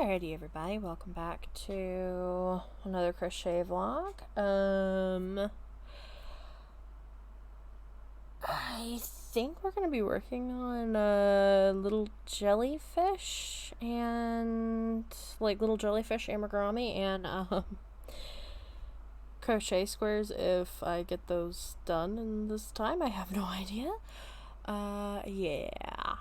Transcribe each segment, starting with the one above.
Alrighty, everybody, welcome back to another crochet vlog. I think we're going to be working on a little jellyfish and little jellyfish amigurumi and crochet squares if I get those done in this time. I have no idea. Yeah.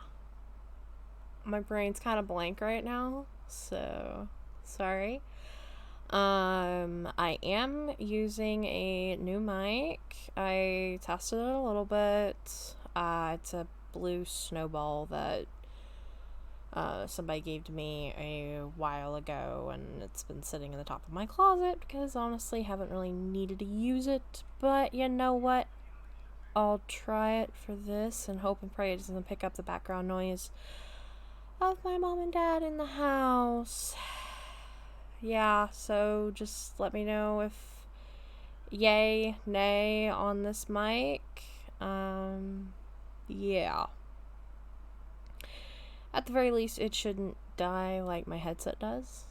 My brain's kind of blank right now, so sorry. I am using a new mic. I tested it a little bit. It's a blue snowball that somebody gave to me a while ago, and it's been sitting in the top of my closet because honestly haven't really needed to use it. But you know what? I'll try it for this and hope and pray it doesn't pick up the background noise of my mom and dad in the house. Yeah, so just let me know if yay, nay on this mic. Yeah. At the very least, it shouldn't die like my headset does.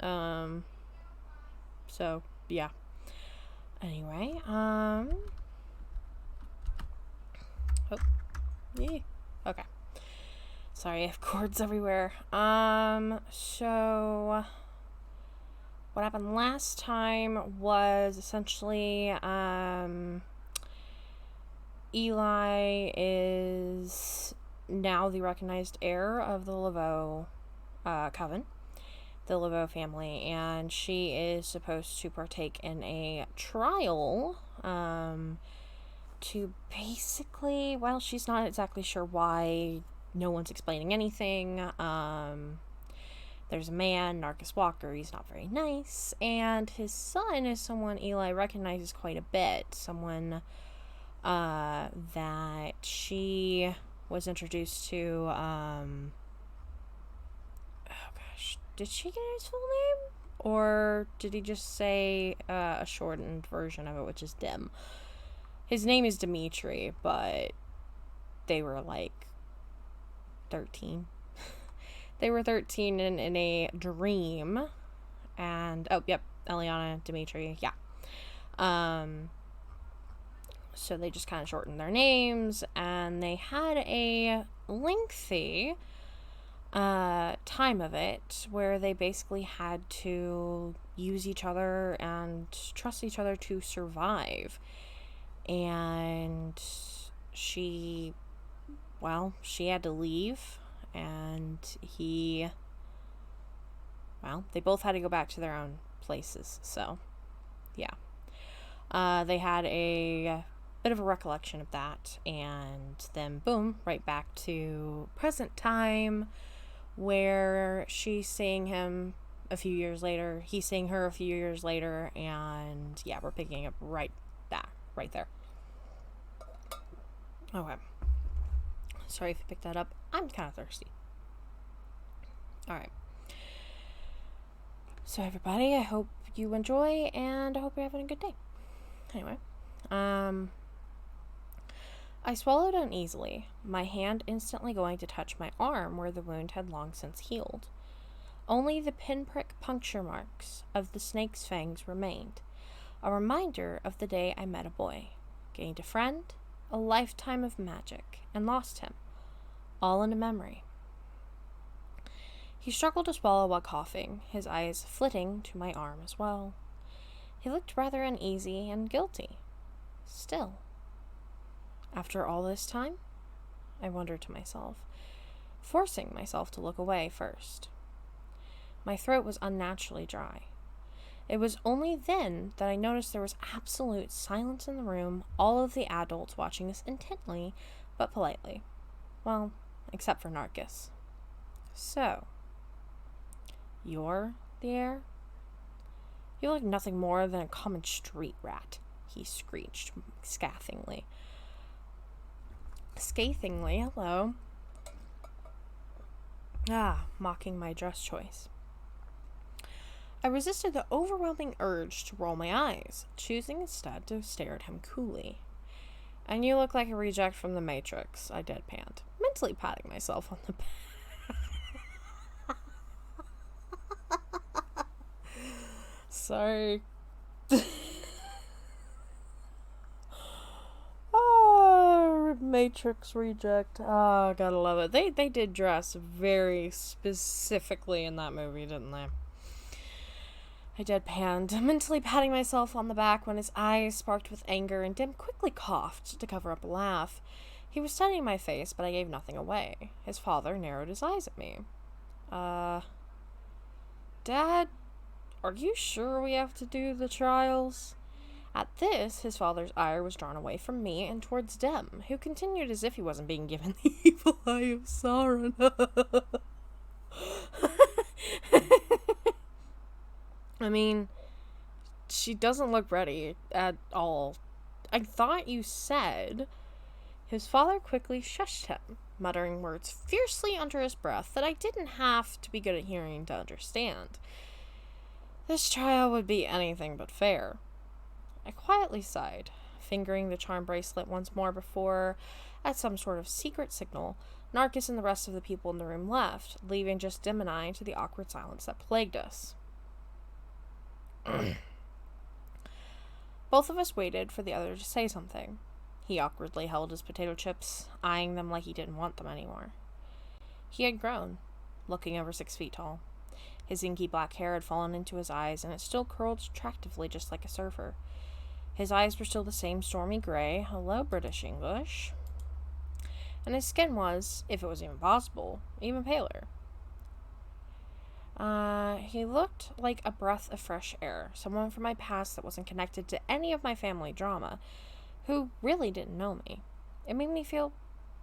So, yeah. Anyway, oh. Yeah. Okay. Sorry, I have cords everywhere. So what happened last time was essentially, Eli is now the recognized heir of the Laveau coven, the Laveau family, and she is supposed to partake in a trial, to basically, well, she's not exactly sure why. No one's explaining anything. There's a man, Narcus Walker. He's not very nice. And his son is someone Eli recognizes quite a bit. Someone that she was introduced to. Oh gosh. Did she get his full name? Or did he just say a shortened version of it, which is Dim? His name is Dimitri, but they were 13. They were 13 in a dream. And, oh, yep, Eliana, Dimitri, yeah. So they just kind of shortened their names, and they had a lengthy time of it where they basically had to use each other and trust each other to survive. And she had to leave, and they both had to go back to their own places, so, yeah. They had a bit of a recollection of that, and then, boom, right back to present time, where she's seeing him a few years later, he's seeing her a few years later, and, yeah, we're picking up right there. Okay. Sorry if you picked that up. I'm kind of thirsty. Alright. So everybody, I hope you enjoy, and I hope you're having a good day. Anyway. I swallowed uneasily, my hand instantly going to touch my arm where the wound had long since healed. Only the pinprick puncture marks of the snake's fangs remained, a reminder of the day I met a boy, gained a friend, a lifetime of magic, and lost him, all in a memory. He struggled to swallow while coughing, his eyes flitting to my arm as well. He looked rather uneasy and guilty. Still, after all this time? I wondered to myself, forcing myself to look away first. My throat was unnaturally dry. It was only then that I noticed there was absolute silence in the room, all of the adults watching us intently, but politely. Well, except for Narcus. So, you're the heir? You look nothing more than a common street rat, he screeched scathingly. Scathingly, hello. Mocking my dress choice. I resisted the overwhelming urge to roll my eyes, choosing instead to stare at him coolly. And you look like a reject from the Matrix, I deadpanned, mentally patting myself on the back. Sorry. Oh, Matrix reject. Oh, gotta love it. They did dress very specifically in that movie, didn't they? I deadpanned, mentally patting myself on the back when his eyes sparked with anger, and Dim quickly coughed to cover up a laugh. He was studying my face, but I gave nothing away. His father narrowed his eyes at me. Dad, are you sure we have to do the trials? At this, his father's ire was drawn away from me and towards Dem, who continued as if he wasn't being given the evil eye of Sauron. I mean, she doesn't look ready at all. I thought you said... His father quickly shushed him, muttering words fiercely under his breath that I didn't have to be good at hearing to understand. This trial would be anything but fair. I quietly sighed, fingering the charm bracelet once more before, at some sort of secret signal, Narcus and the rest of the people in the room left, leaving just Dim and I to the awkward silence that plagued us. Both of us waited for the other to say something. He awkwardly held his potato chips, eyeing them like he didn't want them anymore. He had grown, looking over 6 feet tall. His inky black hair had fallen into his eyes, and it still curled attractively just like a surfer. His eyes were still the same stormy gray, hello British English, and his skin was, if it was even possible, even paler. He looked like a breath of fresh air, someone from my past that wasn't connected to any of my family drama, who really didn't know me. It made me feel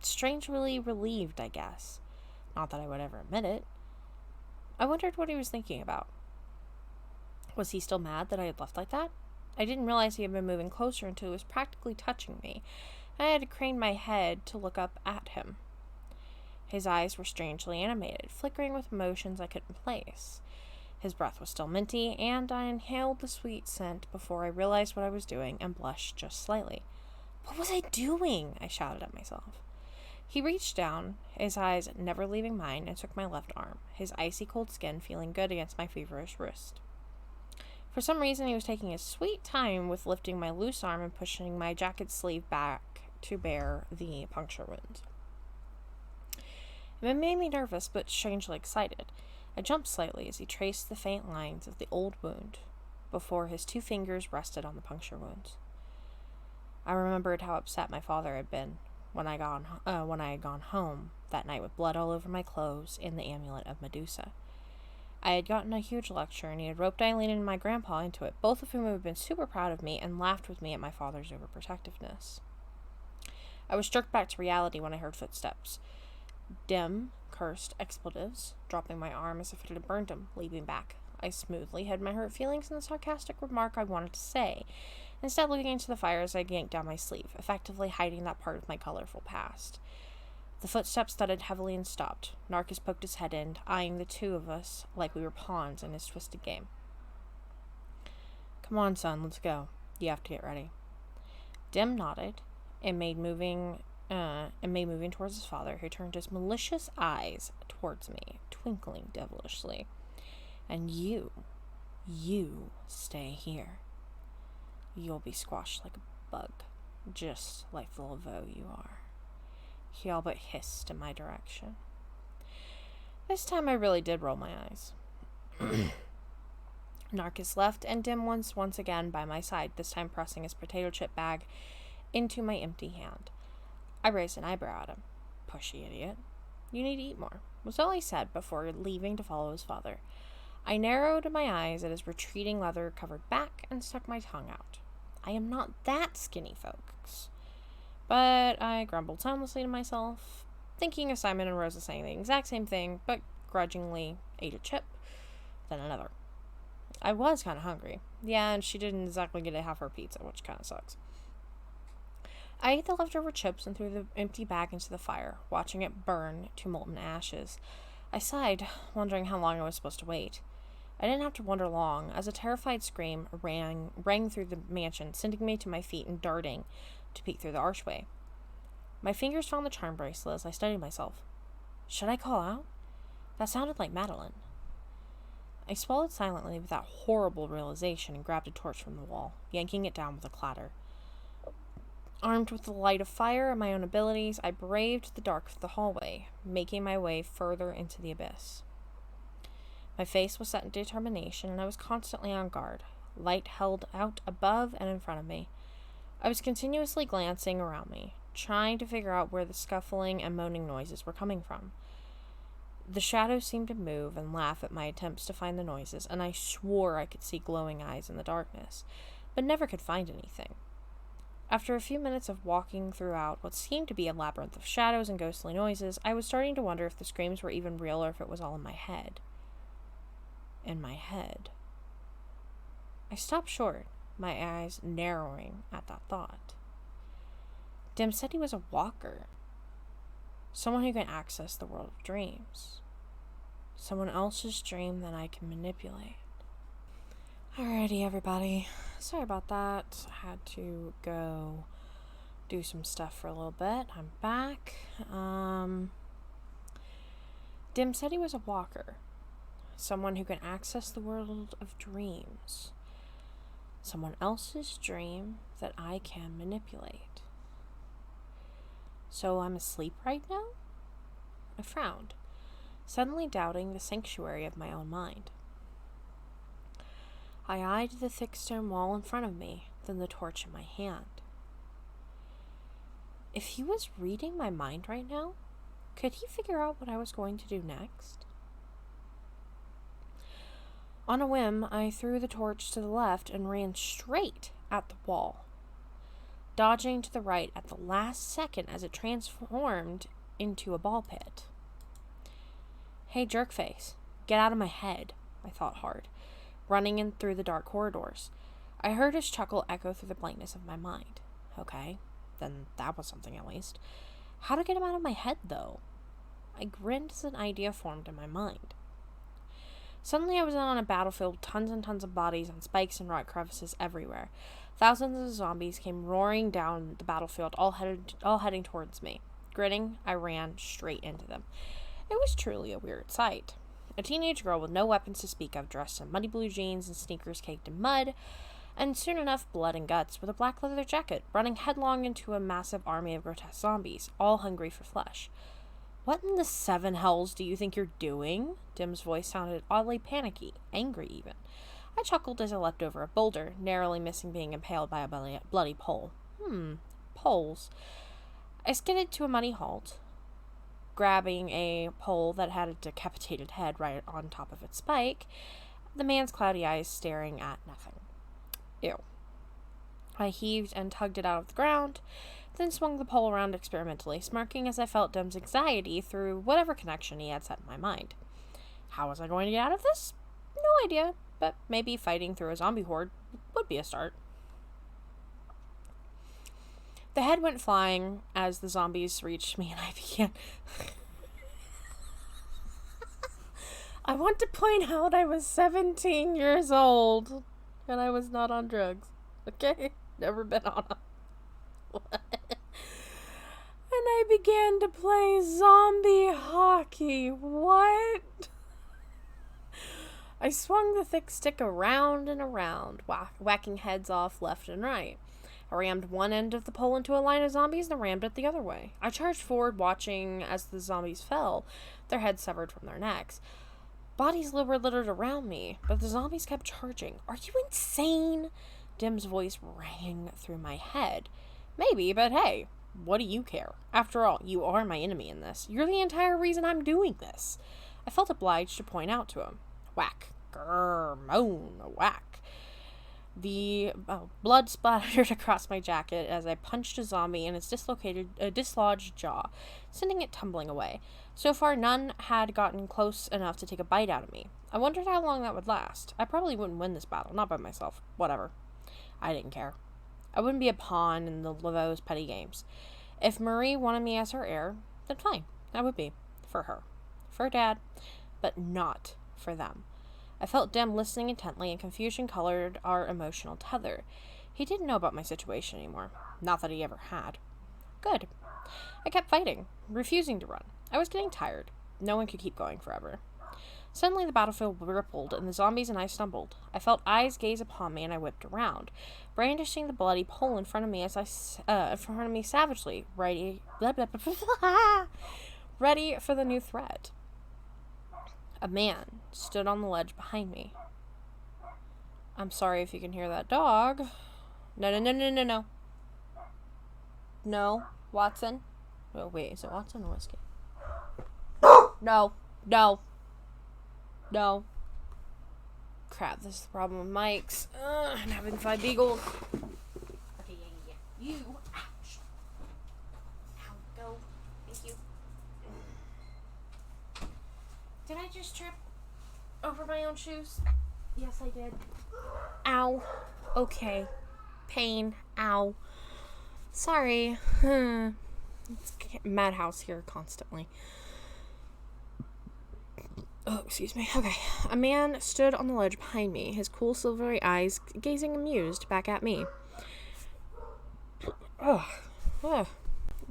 strangely relieved, I guess. Not that I would ever admit it. I wondered what he was thinking about. Was he still mad that I had left like that? I didn't realize he had been moving closer until he was practically touching me, and I had to crane my head to look up at him. His eyes were strangely animated, flickering with emotions I couldn't place. His breath was still minty, and I inhaled the sweet scent before I realized what I was doing and blushed just slightly. What was I doing? I shouted at myself. He reached down, his eyes never leaving mine, and took my left arm, his icy cold skin feeling good against my feverish wrist. For some reason, he was taking his sweet time with lifting my loose arm and pushing my jacket sleeve back to bare the puncture wound. It made me nervous but strangely excited. I jumped slightly as he traced the faint lines of the old wound before his 2 fingers rested on the puncture wounds. I remembered how upset my father had been when I had gone home that night with blood all over my clothes and the amulet of Medusa. I had gotten a huge lecture, and he had roped Eileen and my grandpa into it, both of whom had been super proud of me and laughed with me at my father's overprotectiveness. I was jerked back to reality when I heard footsteps. Dim cursed expletives, dropping my arm as if it had burned him, leaping back. I smoothly hid my hurt feelings in the sarcastic remark I wanted to say, instead looking into the fire as I yanked down my sleeve, effectively hiding that part of my colorful past. The footsteps thudded heavily and stopped. Narcus poked his head in, eyeing the 2 of us like we were pawns in his twisted game. Come on, son, let's go. You have to get ready. Dim nodded and made moving towards his father, who turned his malicious eyes towards me, twinkling devilishly. And you stay here. You'll be squashed like a bug, just like the Laveau you are. He all but hissed in my direction. This time I really did roll my eyes. Narcus left, and Dim was once again by my side, this time pressing his potato chip bag into my empty hand. I raised an eyebrow at him. Pushy idiot. You need to eat more, was all he said before leaving to follow his father. I narrowed my eyes at his retreating leather-covered back and stuck my tongue out. I am not that skinny, folks. But I grumbled soundlessly to myself, thinking of Simon and Rosa saying the exact same thing, but grudgingly ate a chip, then another. I was kind of hungry. Yeah, and she didn't exactly get to have her pizza, which kind of sucks. I ate the leftover chips and threw the empty bag into the fire, watching it burn to molten ashes. I sighed, wondering how long I was supposed to wait. I didn't have to wonder long, as a terrified scream rang through the mansion, sending me to my feet and darting to peek through the archway. My fingers found the charm bracelet as I studied myself. Should I call out? That sounded like Madeline. I swallowed silently with that horrible realization and grabbed a torch from the wall, yanking it down with a clatter. Armed with the light of fire and my own abilities, I braved the dark of the hallway, making my way further into the abyss. My face was set in determination, and I was constantly on guard, light held out above and in front of me. I was continuously glancing around me, trying to figure out where the scuffling and moaning noises were coming from. The shadows seemed to move and laugh at my attempts to find the noises, and I swore I could see glowing eyes in the darkness, but never could find anything. After a few minutes of walking throughout what seemed to be a labyrinth of shadows and ghostly noises, I was starting to wonder if the screams were even real or if it was all in my head. In my head. I stopped short, my eyes narrowing at that thought. Dim said he was a walker. Someone who can access the world of dreams. Someone else's dream that I can manipulate. Alrighty, everybody. Sorry about that. I had to go do some stuff for a little bit. I'm back. Dim said he was a walker. Someone who can access the world of dreams. Someone else's dream that I can manipulate. So I'm asleep right now? I frowned, suddenly doubting the sanctuary of my own mind. I eyed the thick stone wall in front of me, then the torch in my hand. If he was reading my mind right now, could he figure out what I was going to do next? On a whim, I threw the torch to the left and ran straight at the wall, dodging to the right at the last second as it transformed into a ball pit. Hey, jerkface, get out of my head, I thought hard, running in through the dark corridors. I heard his chuckle echo through the blankness of my mind. Okay, then that was something at least. How to get him out of my head, though? I grinned as an idea formed in my mind. Suddenly I was on a battlefield with tons and tons of bodies on spikes and rock crevices everywhere. Thousands of zombies came roaring down the battlefield, all heading towards me. Grinning, I ran straight into them. It was truly a weird sight. A teenage girl with no weapons to speak of, dressed in muddy blue jeans and sneakers caked in mud, and soon enough blood and guts, with a black leather jacket, running headlong into a massive army of grotesque zombies, all hungry for flesh. What in the seven hells do you think you're doing? Dim's voice sounded oddly panicky, angry even. I chuckled as I leapt over a boulder, narrowly missing being impaled by a bloody pole. Poles. I skidded to a muddy halt, grabbing a pole that had a decapitated head right on top of its spike, the man's cloudy eyes staring at nothing. Ew. I heaved and tugged it out of the ground, then swung the pole around experimentally, smirking as I felt Dim's anxiety through whatever connection he had set in my mind. How was I going to get out of this? No idea, but maybe fighting through a zombie horde would be a start. The head went flying as the zombies reached me, and I began... I want to point out I was 17 years old, and I was not on drugs. Okay? Never been on them. What? And I began to play zombie hockey. What? I swung the thick stick around and around, whacking heads off left and right. I rammed one end of the pole into a line of zombies, then rammed it the other way. I charged forward, watching as the zombies fell, their heads severed from their necks. Bodies were littered around me, but the zombies kept charging. Are you insane? Dim's voice rang through my head. Maybe, but hey, what do you care? After all, you are my enemy in this. You're the entire reason I'm doing this. I felt obliged to point out to him. Whack. Grrr, moan, whack. The blood splattered across my jacket as I punched a zombie in its dislodged jaw, sending it tumbling away. So far, none had gotten close enough to take a bite out of me. I wondered how long that would last. I probably wouldn't win this battle, not by myself. Whatever. I didn't care. I wouldn't be a pawn in the Laveau's petty games. If Marie wanted me as her heir, then fine. I would be. For her. For Dad. But not for them. I felt Dim listening intently, and confusion colored our emotional tether. He didn't know about my situation anymore. Not that he ever had. Good. I kept fighting, refusing to run. I was getting tired. No one could keep going forever. Suddenly the battlefield rippled, and the zombies and I stumbled. I felt eyes gaze upon me, and I whipped around, brandishing the bloody pole in front of me savagely, ready for the new threat. A man stood on the ledge behind me. I'm sorry if you can hear that dog. No. No, Watson. Oh, wait, is it Watson or Whiskey? No. Crap, this is the problem with mics. I'm having 5 beagles. Okay, yeah. You. Ouch. Ow, go. Thank you. Did I just trip over my own shoes? Yes, I did. Ow. Okay. Pain. Ow. Sorry. It's madhouse here constantly. Oh, excuse me. Okay. A man stood on the ledge behind me, his cool silvery eyes gazing amused back at me.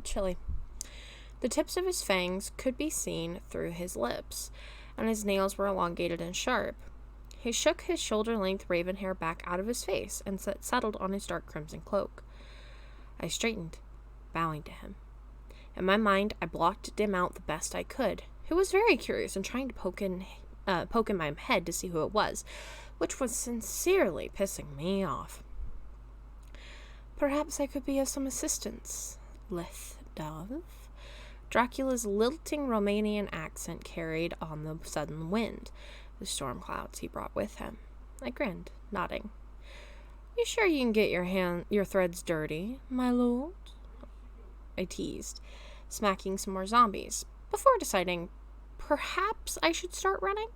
Chilly. The tips of his fangs could be seen through his lips, and his nails were elongated and sharp. He shook his shoulder-length raven hair back out of his face and settled on his dark crimson cloak. I straightened, bowing to him. In my mind, I blocked Dim out the best I could, who was very curious and trying to poke in my head to see who it was, which was sincerely pissing me off. Perhaps I could be of some assistance, Lith Dove. Dracula's lilting Romanian accent carried on the sudden wind, the storm clouds he brought with him. I grinned, nodding. You sure you can get your threads dirty, my lord? I teased, smacking some more zombies, before deciding perhaps I should start running.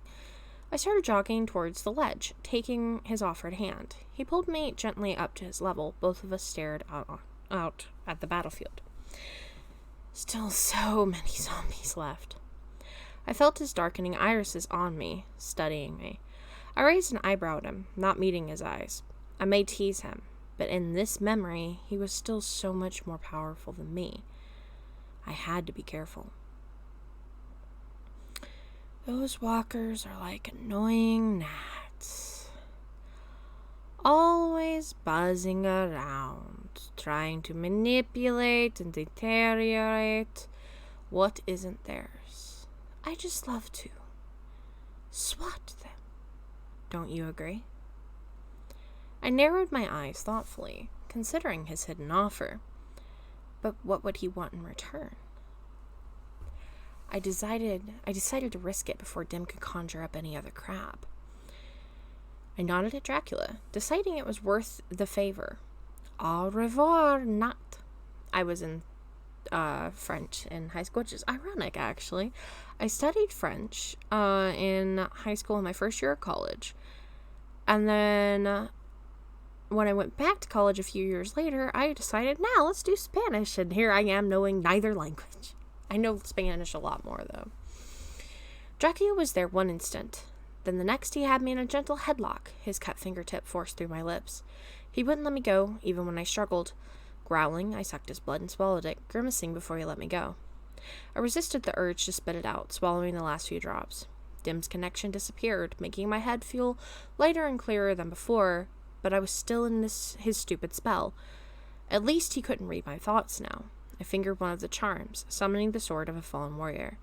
I started jogging towards the ledge, taking his offered hand. He pulled me gently up to his level. Both of us stared out at the battlefield. Still so many zombies left. I felt his darkening irises on me, studying me. I raised an eyebrow at him, not meeting his eyes. I may tease him, but in this memory, he was still so much more powerful than me. I had to be careful. Those walkers are like annoying gnats, always buzzing around, trying to manipulate and deteriorate what isn't theirs. I just love to swat them. Don't you agree? I narrowed my eyes thoughtfully, considering his hidden offer. But what would he want in return? I decided to risk it before Dim could conjure up any other crap. I nodded at Dracula, deciding it was worth the favor. Au revoir, Nat. I was in French in high school, which is ironic, actually. I studied French in high school in my first year of college. And then when I went back to college a few years later, I decided, now let's do Spanish. And here I am knowing neither language. I know Spanish a lot more, though. Dracula was there one instant. Then the next he had me in a gentle headlock, his cut fingertip forced through my lips. He wouldn't let me go, even when I struggled. Growling, I sucked his blood and swallowed it, grimacing before he let me go. I resisted the urge to spit it out, swallowing the last few drops. Dim's connection disappeared, making my head feel lighter and clearer than before, but I was still in his stupid spell. At least he couldn't read my thoughts now. I fingered one of the charms, summoning the sword of a fallen warrior.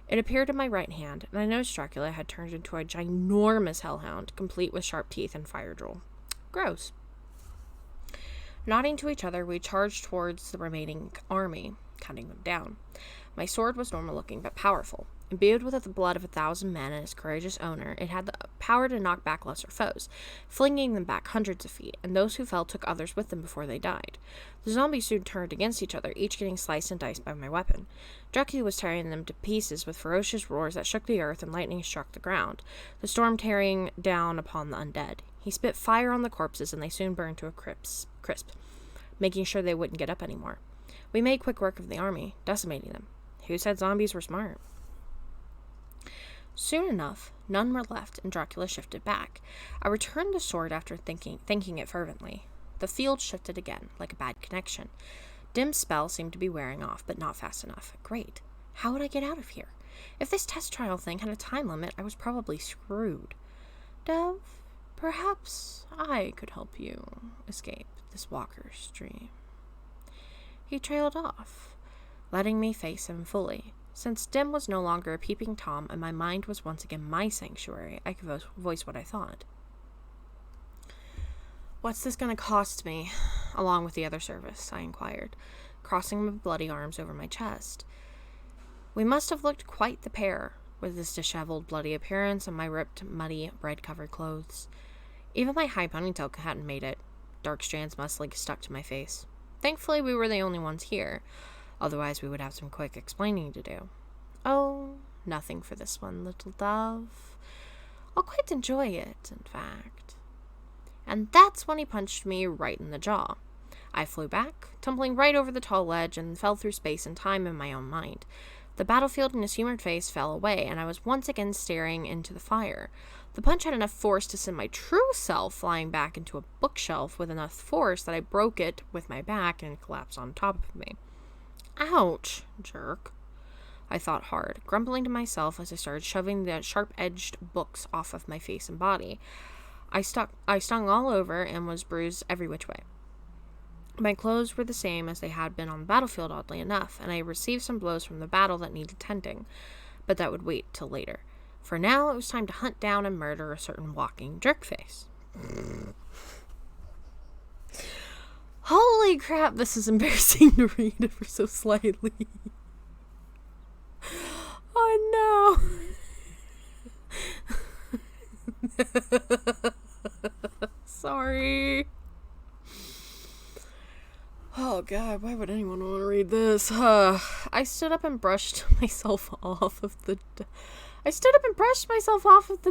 It appeared in my right hand, and I noticed Dracula had turned into a ginormous hellhound, complete with sharp teeth and fire drool. Gross. Nodding to each other, we charged towards the remaining army, cutting them down. My sword was normal-looking, but powerful. Imbued with the blood of 1,000 men and its courageous owner, it had the power to knock back lesser foes, flinging them back hundreds of feet, and those who fell took others with them before they died. The zombies soon turned against each other, each getting sliced and diced by my weapon. Dracula was tearing them to pieces with ferocious roars that shook the earth and lightning struck the ground, the storm tearing down upon the undead. He spit fire on the corpses, and they soon burned to a crisp, making sure they wouldn't get up anymore. We made quick work of the army, decimating them. Who said zombies were smart? Soon enough, none were left, and Dracula shifted back. I returned the sword after thanking it fervently. The field shifted again, like a bad connection. Dim's spell seemed to be wearing off, but not fast enough. Great. How would I get out of here? If this test trial thing had a time limit, I was probably screwed. Dove, perhaps I could help you escape this walker's dream. He trailed off, letting me face him fully. Since Dim was no longer a peeping Tom and my mind was once again my sanctuary, I could voice what I thought. What's this going to cost me, along with the other service? I inquired, crossing my bloody arms over my chest. We must have looked quite the pair, with this disheveled, bloody appearance and my ripped, muddy, bread-covered clothes. Even my high ponytail hadn't made it. Dark strands mostly stuck to my face. Thankfully, we were the only ones here. Otherwise, we would have some quick explaining to do. Oh, nothing for this one, little dove. I'll quite enjoy it, in fact. And that's when he punched me right in the jaw. I flew back, tumbling right over the tall ledge, and fell through space and time in my own mind. The battlefield in his humored face fell away, and I was once again staring into the fire. The punch had enough force to send my true self flying back into a bookshelf with enough force that I broke it with my back and it collapsed on top of me. Ouch, jerk. I thought hard, grumbling to myself as I started shoving the sharp-edged books off of my face and body. I stung all over and was bruised every which way. My clothes were the same as they had been on the battlefield, oddly enough, and I received some blows from the battle that needed tending, but that would wait till later. For now, it was time to hunt down and murder a certain walking jerkface. Holy crap, this is embarrassing to read ever so slightly. Oh no. Sorry. Oh god, why would anyone want to read this? I stood up and brushed myself off of the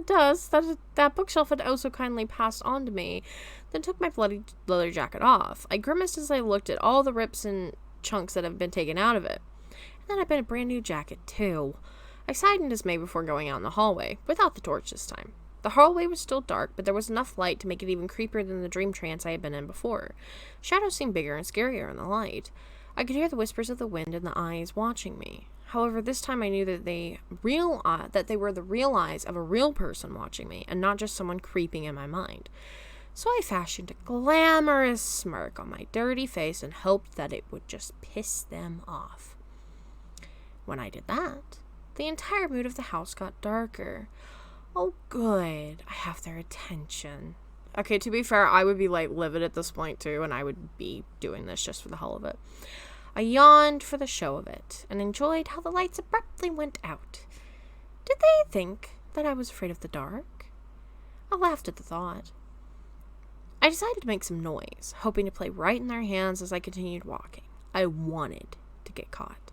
dust that bookshelf had oh so kindly passed on to me, then took my bloody leather jacket off. I grimaced as I looked at all the rips and chunks that had been taken out of it. And then I'd been a brand new jacket, too. I sighed in dismay before going out in the hallway, without the torch this time. The hallway was still dark, but there was enough light to make it even creepier than the dream trance I had been in before. Shadows seemed bigger and scarier in the light. I could hear the whispers of the wind and the eyes watching me. However, this time I knew that they were the real eyes of a real person watching me, and not just someone creeping in my mind. So I fashioned a glamorous smirk on my dirty face and hoped that it would just piss them off. When I did that, the entire mood of the house got darker. Oh, good. I have their attention. Okay, to be fair, I would be, livid at this point, too, and I would be doing this just for the hell of it. I yawned for the show of it, and enjoyed how the lights abruptly went out. Did they think that I was afraid of the dark? I laughed at the thought. I decided to make some noise, hoping to play right in their hands as I continued walking. I wanted to get caught.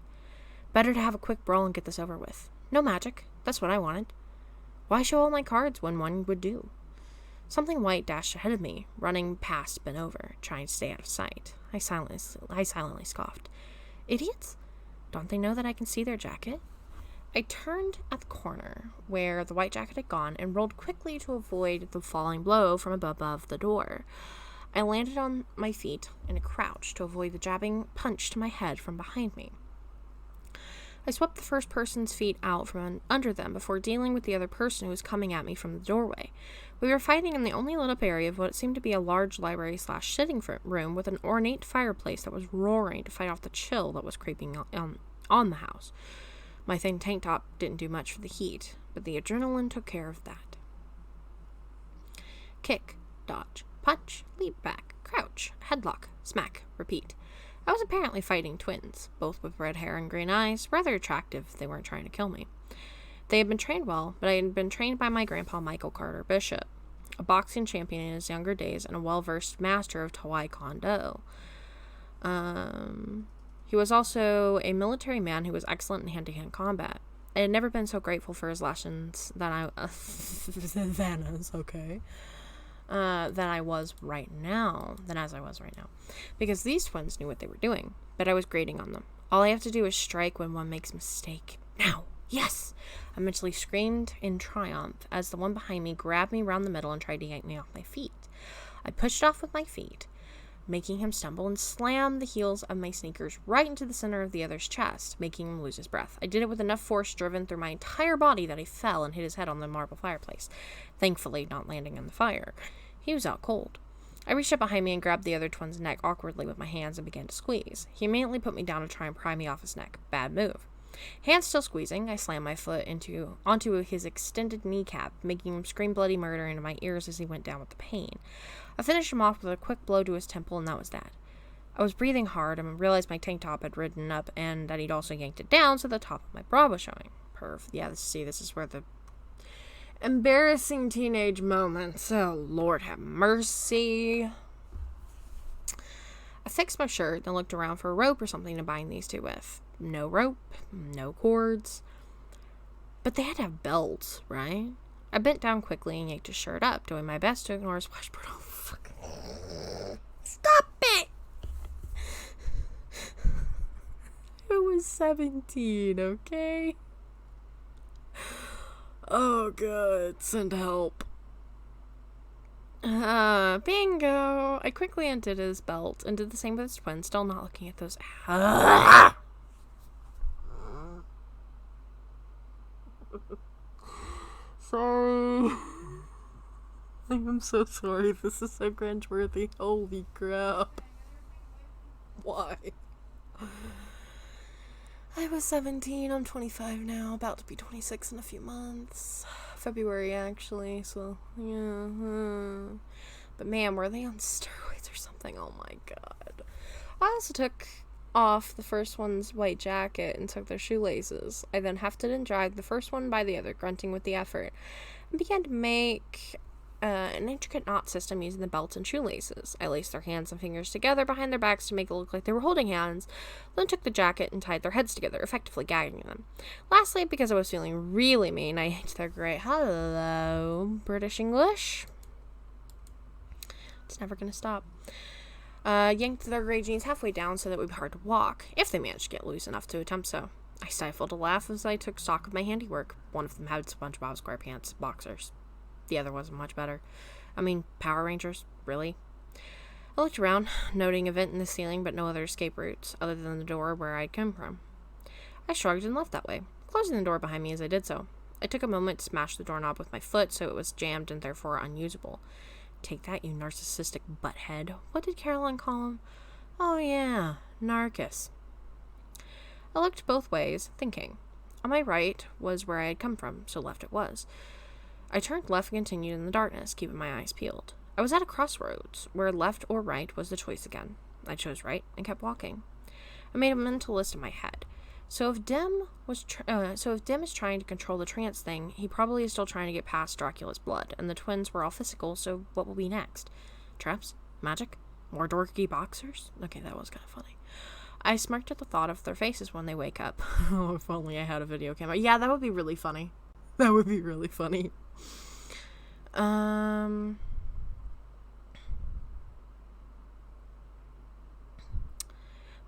Better to have a quick brawl and get this over with. No magic. That's what I wanted. Why show all my cards when one would do? Something white dashed ahead of me, running past bent over, trying to stay out of sight. I silently scoffed. Idiots! Don't they know that I can see their jacket? I turned at the corner, where the white jacket had gone, and rolled quickly to avoid the falling blow from above the door. I landed on my feet in a crouch to avoid the jabbing punch to my head from behind me. I swept the first person's feet out from under them before dealing with the other person who was coming at me from the doorway. We were fighting in the only lit-up area of what seemed to be a large library/sitting room with an ornate fireplace that was roaring to fight off the chill that was creeping on the house. My thin tank top didn't do much for the heat, but the adrenaline took care of that. Kick, dodge, punch, leap back, crouch, headlock, smack, repeat. I was apparently fighting twins, both with red hair and green eyes, rather attractive if they weren't trying to kill me. They had been trained well, but I had been trained by my grandpa Michael Carter Bishop, a boxing champion in his younger days and a well-versed master of Taekwondo. He was also a military man who was excellent in hand-to-hand combat. I had never been so grateful for his lessons than I was right now, because these twins knew what they were doing, but I was grading on them. All I have to do is strike when one makes a mistake. Now, yes! I mentally screamed in triumph as the one behind me grabbed me around the middle and tried to yank me off my feet. I pushed off with my feet, making him stumble and slam the heels of my sneakers right into the center of the other's chest, making him lose his breath. I did it with enough force driven through my entire body that he fell and hit his head on the marble fireplace, thankfully not landing in the fire. He was out cold. I reached up behind me and grabbed the other twin's neck awkwardly with my hands and began to squeeze. He immediately put me down to try and pry me off his neck. Bad move. Hands still squeezing, I slammed my foot onto his extended kneecap, making him scream bloody murder into my ears as he went down with the pain. I finished him off with a quick blow to his temple, and that was that. I was breathing hard and realized my tank top had ridden up and that he'd also yanked it down so the top of my bra was showing. Yeah, see, this is where the embarrassing teenage moments. Oh, Lord have mercy. I fixed my shirt and looked around for a rope or something to bind these two with. No rope, no cords. But they had to have belts, right? I bent down quickly and yanked his shirt up, doing my best to ignore his whispered, "Oh, fuck. Stop it!" I was 17, okay? Oh, God, send help. Bingo! I quickly undid his belt and did the same with his twin, still not looking at those. Sorry. I am so sorry. This is so cringeworthy. Holy crap. Why? I was 17. I'm 25 now. About to be 26 in a few months. February, actually. So, yeah. But man, were they on steroids or something? Oh my god. I also took off the first one's white jacket and took their shoelaces. I then hefted and dragged the first one by the other, grunting with the effort, and began to make an intricate knot system using the belt and shoelaces. I laced their hands and fingers together behind their backs to make it look like they were holding hands, then took the jacket and tied their heads together, effectively gagging them. Lastly, because I was feeling really mean, I yanked their great hello, British English. It's never gonna stop. Yanked their gray jeans halfway down so that it would be hard to walk, if they managed to get loose enough to attempt so. I stifled a laugh as I took stock of my handiwork. One of them had SpongeBob SquarePants boxers. The other wasn't much better. I mean, Power Rangers, really? I looked around, noting a vent in the ceiling but no other escape routes, other than the door where I'd come from. I shrugged and left that way, closing the door behind me as I did so. I took a moment to smash the doorknob with my foot so it was jammed and therefore unusable. Take that, you narcissistic butthead. What did Caroline call him? Oh yeah, Narcus. I looked both ways, thinking. On my right was where I had come from, so left it was. I turned left and continued in the darkness, keeping my eyes peeled. I was at a crossroads, where left or right was the choice again. I chose right and kept walking. I made a mental list in my head. So if Dim is trying to control the trance thing, he probably is still trying to get past Dracula's blood, and the twins were all physical, so what will be next? Traps? Magic? More dorky boxers? Okay, that was kind of funny. I smirked at the thought of their faces when they wake up. Oh, if only I had a video camera. Yeah, that would be really funny. That would be really funny.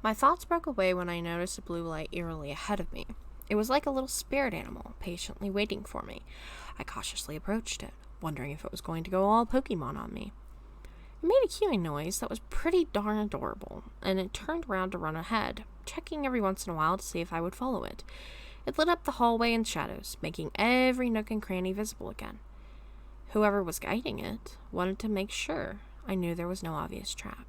My thoughts broke away when I noticed a blue light eerily ahead of me. It was like a little spirit animal, patiently waiting for me. I cautiously approached it, wondering if it was going to go all Pokemon on me. It made a cueing noise that was pretty darn adorable, and it turned around to run ahead, checking every once in a while to see if I would follow it. It lit up the hallway in shadows, making every nook and cranny visible again. Whoever was guiding it wanted to make sure I knew there was no obvious trap.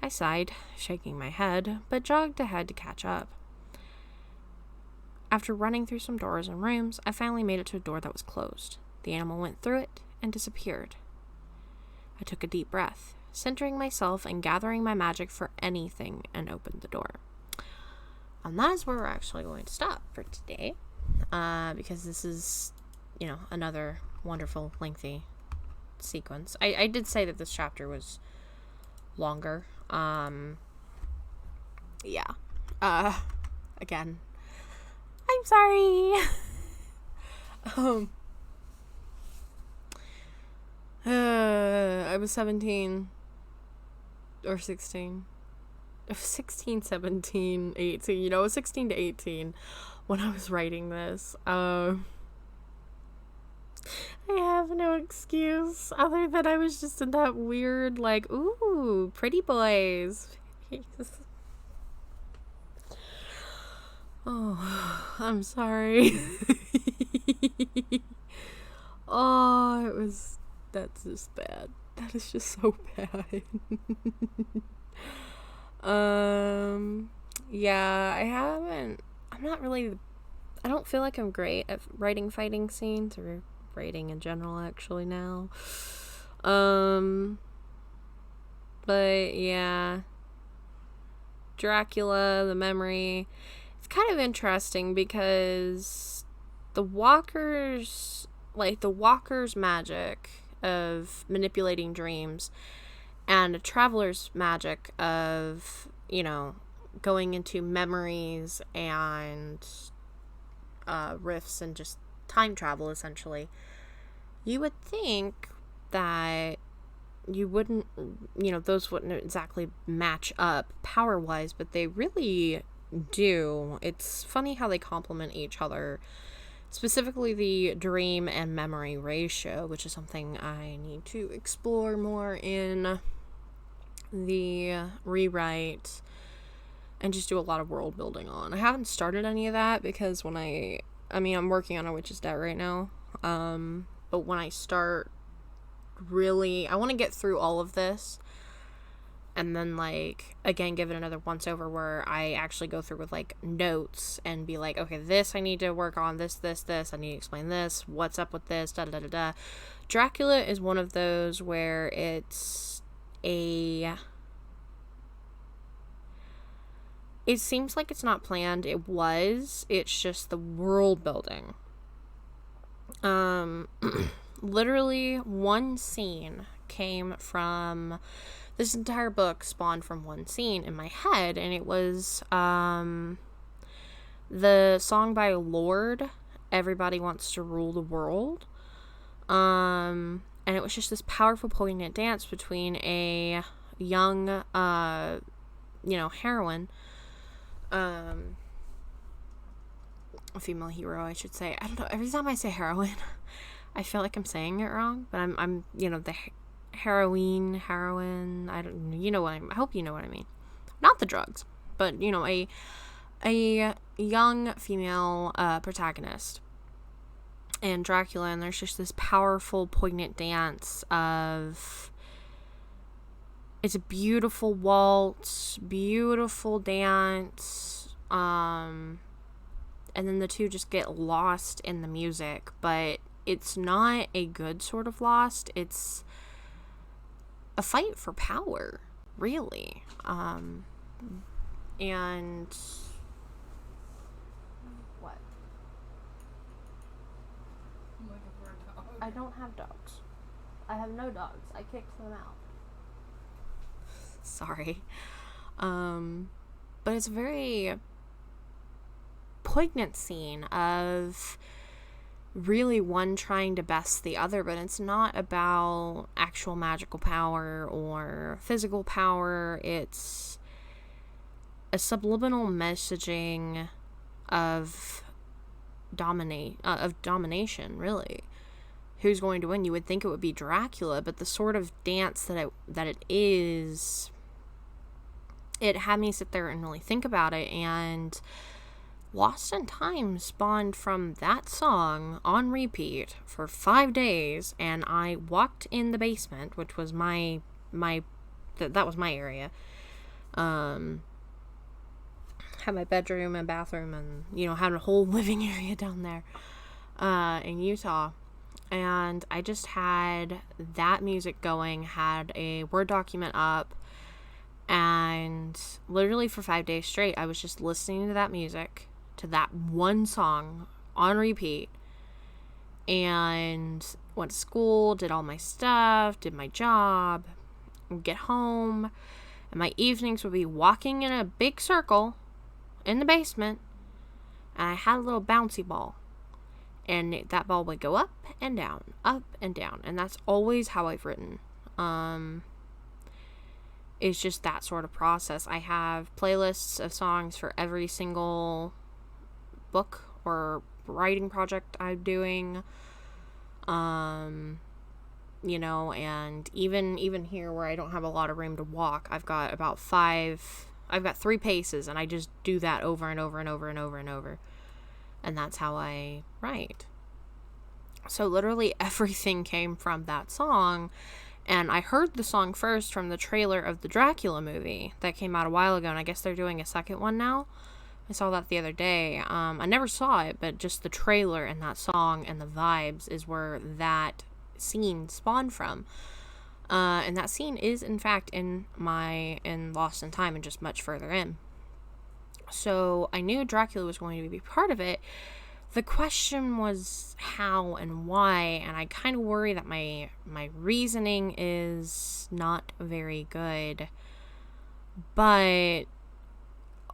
I sighed, shaking my head, but jogged ahead to catch up. After running through some doors and rooms, I finally made it to a door that was closed. The animal went through it and disappeared. I took a deep breath, centering myself and gathering my magic for anything, and opened the door. And that is where we're actually going to stop for today, because this is, another wonderful, lengthy sequence. I did say that this chapter was longer. Again, I'm sorry. I was 17 or 16. 16, 17, 18. I was 16 to 18 when I was writing this. I have no excuse other than I was just in that weird, like, ooh, pretty boys. Oh, I'm sorry. Oh, that's just bad. That is just so bad. Yeah, I don't feel like I'm great at writing fighting scenes or writing in general actually now. But yeah, Dracula, the memory, it's kind of interesting because the walker's magic of manipulating dreams and a traveler's magic of, going into memories and rifts and just time travel, essentially. You would think that those wouldn't exactly match up power-wise, but they really do. It's funny how they complement each other, specifically the dream and memory ratio, which is something I need to explore more in the rewrite and just do a lot of world building on. I haven't started any of that because I'm working on a Witch's Debt right now, but when I start, really, I want to get through all of this and then, like, again, give it another once over where I actually go through with, like, notes and be like, okay, this I need to work on, this, I need to explain this, what's up with this, da-da-da-da-da. Dracula is one of those where it seems like it's not planned. It's just the world building. Literally one scene came from this entire book, spawned from one scene in my head, and it was the song by Lorde, Everybody Wants to Rule the World. And it was just this powerful, poignant dance between a young heroine, a female hero, I should say. I don't know, every time I say heroine I feel like I'm saying it wrong, but I'm the heroine, I don't, I hope you know what I mean. Not the drugs, but, a young female protagonist and Dracula, and there's just this powerful, poignant dance of, it's a beautiful waltz, beautiful dance, and then the two just get lost in the music, but it's not a good sort of lost. It's a fight for power, really. And what? I'm looking for a dog. I don't have dogs. I have no dogs. I kicked them out. Sorry. But it's a very poignant scene of really one trying to best the other, but it's not about actual magical power or physical power. It's a subliminal messaging of domination, really. Who's going to win? You would think it would be Dracula, but the sort of dance that it is, it had me sit there and really think about it, and Lost in Time spawned from that song on repeat for 5 days, and I walked in the basement, which was that was my area. Had my bedroom and bathroom and, had a whole living area down there in Utah. And I just had that music going, had a Word document up, and literally for 5 days straight, I was just listening to that music, to that one song on repeat, and went to school, did all my stuff, did my job, would get home, and my evenings would be walking in a big circle in the basement, and I had a little bouncy ball, and that ball would go up and down, and that's always how I've written. It's just that sort of process. I have playlists of songs for every single book or writing project I'm doing. You know, and even here where I don't have a lot of room to walk, I've got I've got 3 paces, and I just do that over and over and over and over and over. And that's how I write. So literally everything came from that song. And I heard the song first from the trailer of the Dracula movie that came out a while ago, and I guess they're doing a second one now. I saw that the other day. I never saw it, but just the trailer and that song and the vibes is where that scene spawned from. And that scene is, in fact, in Lost in Time and just much further in. So I knew Dracula was going to be part of it. The question was how and why, and I kind of worry that my reasoning is not very good. But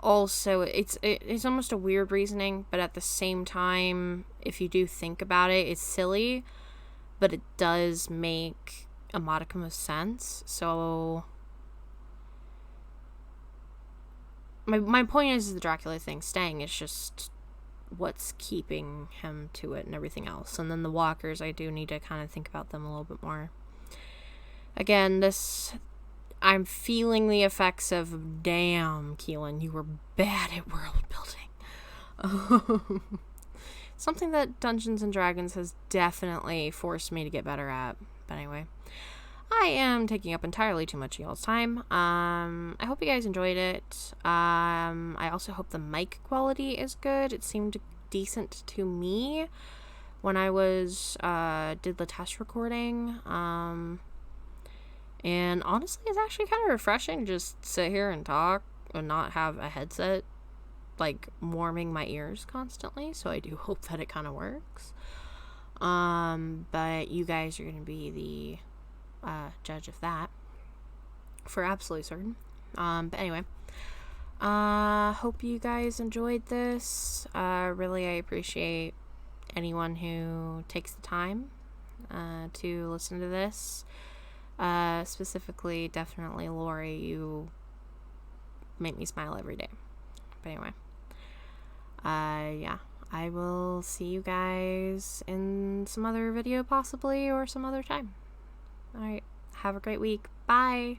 also, it's almost a weird reasoning, but at the same time, if you do think about it, it's silly, but it does make a modicum of sense. So my point is the Dracula thing staying. It's just what's keeping him to it and everything else. And then the walkers, I do need to kind of think about them a little bit more. Again, I'm feeling the effects of, damn, Keelan, you were bad at world building. Something that Dungeons and Dragons has definitely forced me to get better at. But anyway, I am taking up entirely too much of y'all's time. I hope you guys enjoyed it. I also hope the mic quality is good. It seemed decent to me when I did the test recording. And honestly, it's actually kind of refreshing to just sit here and talk and not have a headset like warming my ears constantly. So I do hope that it kind of works. But you guys are going to be the judge of that for absolutely certain. But anyway, hope you guys enjoyed this. Really, I appreciate anyone who takes the time to listen to this. Specifically, definitely Lori, you make me smile every day. But anyway, yeah, I will see you guys in some other video possibly, or some other time. Alright, have a great week. Bye!